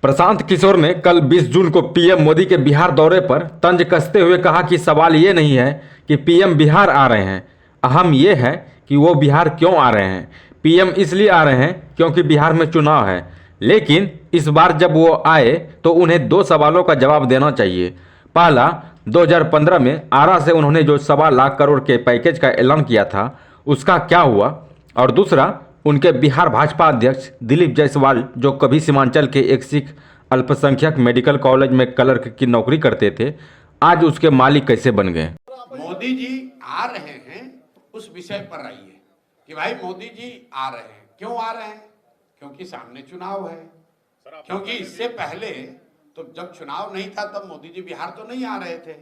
प्रशांत किशोर ने कल 20 जून को पीएम मोदी के बिहार दौरे पर तंज कसते हुए कहा कि सवाल ये नहीं है कि पीएम बिहार आ रहे हैं, अहम ये है कि वो बिहार क्यों आ रहे हैं। पीएम इसलिए आ रहे हैं क्योंकि बिहार में चुनाव है, लेकिन इस बार जब वो आए तो उन्हें दो सवालों का जवाब देना चाहिए। पहला, 2015 में आरा से उन्होंने जो 1.25 लाख करोड़ के पैकेज का ऐलान किया था उसका क्या हुआ, और दूसरा, उनके बिहार भाजपा अध्यक्ष दिलीप जायसवाल जो कभी सीमांचल के एक सिख अल्पसंख्यक मेडिकल कॉलेज में क्लर्क की नौकरी करते थे, आज उसके मालिक कैसे बन गए। मोदी जी आ रहे हैं उस विषय पर आइए कि भाई मोदी जी आ रहे हैं, क्यों आ रहे हैं? क्योंकि सामने चुनाव है। क्योंकि इससे पहले तो जब चुनाव नहीं था तब मोदी जी बिहार तो नहीं आ रहे थे।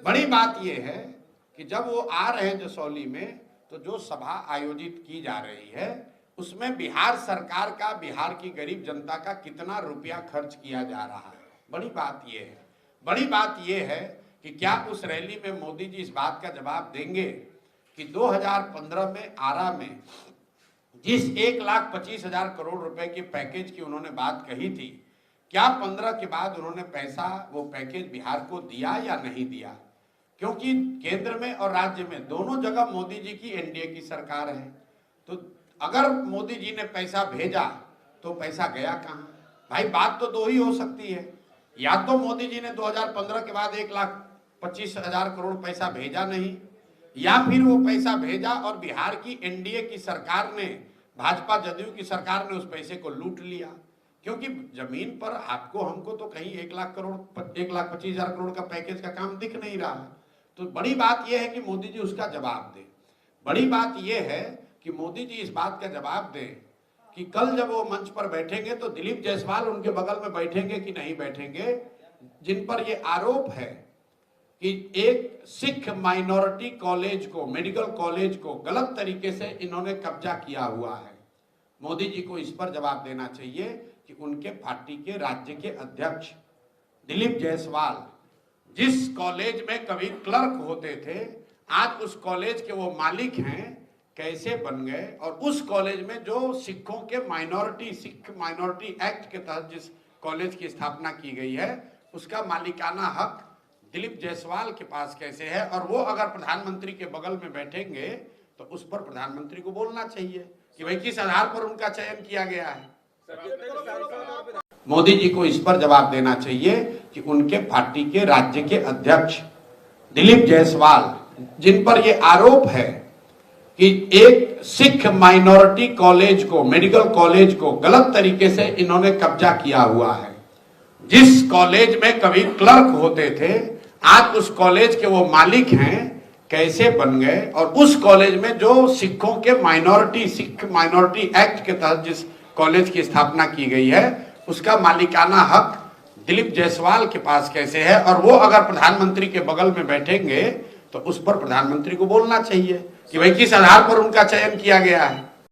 बड़ी बात यह है कि जब वो आ रहे हैं जसौली में, तो जो सभा आयोजित की जा रही है उसमें बिहार सरकार का, बिहार की गरीब जनता का कितना रुपया खर्च किया जा रहा है, बड़ी बात यह है। बड़ी बात यह है कि क्या उस रैली में मोदी जी इस बात का जवाब देंगे कि 2015 में आरा में जिस 1,25,000 करोड़ रुपए के पैकेज की उन्होंने बात कही थी, क्या 15 के बाद उन्होंने पैसा, वो पैकेज बिहार को दिया या नहीं दिया? क्योंकि केंद्र में और राज्य में दोनों जगह मोदी जी की एनडीए की सरकार है। तो अगर मोदी जी ने पैसा भेजा तो पैसा गया कहाँ? भाई बात तो दो ही हो सकती है, या तो मोदी जी ने 2015 के बाद 1,25,000 करोड़ पैसा भेजा नहीं, या फिर वो पैसा भेजा और बिहार की एनडीए की सरकार ने, भाजपा जदयू की सरकार ने उस पैसे को लूट लिया। क्योंकि जमीन पर आपको हमको तो कहीं 1,25,000 करोड़ का पैकेज का काम दिख नहीं रहा है। तो बड़ी बात यह है कि मोदी जी उसका जवाब दें। बड़ी बात यह है कि मोदी जी इस बात का जवाब दें कि कल जब वो मंच पर बैठेंगे तो दिलीप जायसवाल उनके बगल में बैठेंगे कि नहीं बैठेंगे, जिन पर ये आरोप है कि एक सिख माइनॉरिटी कॉलेज को, मेडिकल कॉलेज को गलत तरीके से इन्होंने कब्जा किया हुआ है। मोदी जी को इस पर जवाब देना चाहिए कि उनके पार्टी के राज्य के अध्यक्ष दिलीप जायसवाल जिस कॉलेज में कभी क्लर्क होते थे, आज उस कॉलेज के वो मालिक हैं, कैसे बन गए? और उस कॉलेज में जो सिखों के सिख माइनॉरिटी एक्ट के तहत जिस कॉलेज की स्थापना की गई है, उसका मालिकाना हक दिलीप जायसवाल के पास कैसे है? और वो अगर प्रधानमंत्री के बगल में बैठेंगे तो उस पर प्रधानमंत्री को बोलना चाहिए कि भाई किस आधार पर उनका चयन किया गया है। मोदी जी को इस पर जवाब देना चाहिए कि उनके पार्टी के राज्य के अध्यक्ष दिलीप जायसवाल, जिन पर यह आरोप है कि एक सिख माइनॉरिटी कॉलेज को, मेडिकल कॉलेज को गलत तरीके से इन्होंने कब्जा किया हुआ है, जिस कॉलेज में कभी क्लर्क होते थे, आज उस कॉलेज के वो मालिक हैं, कैसे बन गए? और उस कॉलेज में जो सिखों के सिख माइनॉरिटी एक्ट के तहत जिस कॉलेज की स्थापना की गई है, उसका मालिकाना हक दिलीप जायसवाल के पास कैसे है? और वो अगर प्रधानमंत्री के बगल में बैठेंगे तो उस पर प्रधानमंत्री को बोलना चाहिए कि भाई किस आधार पर उनका चयन किया गया है।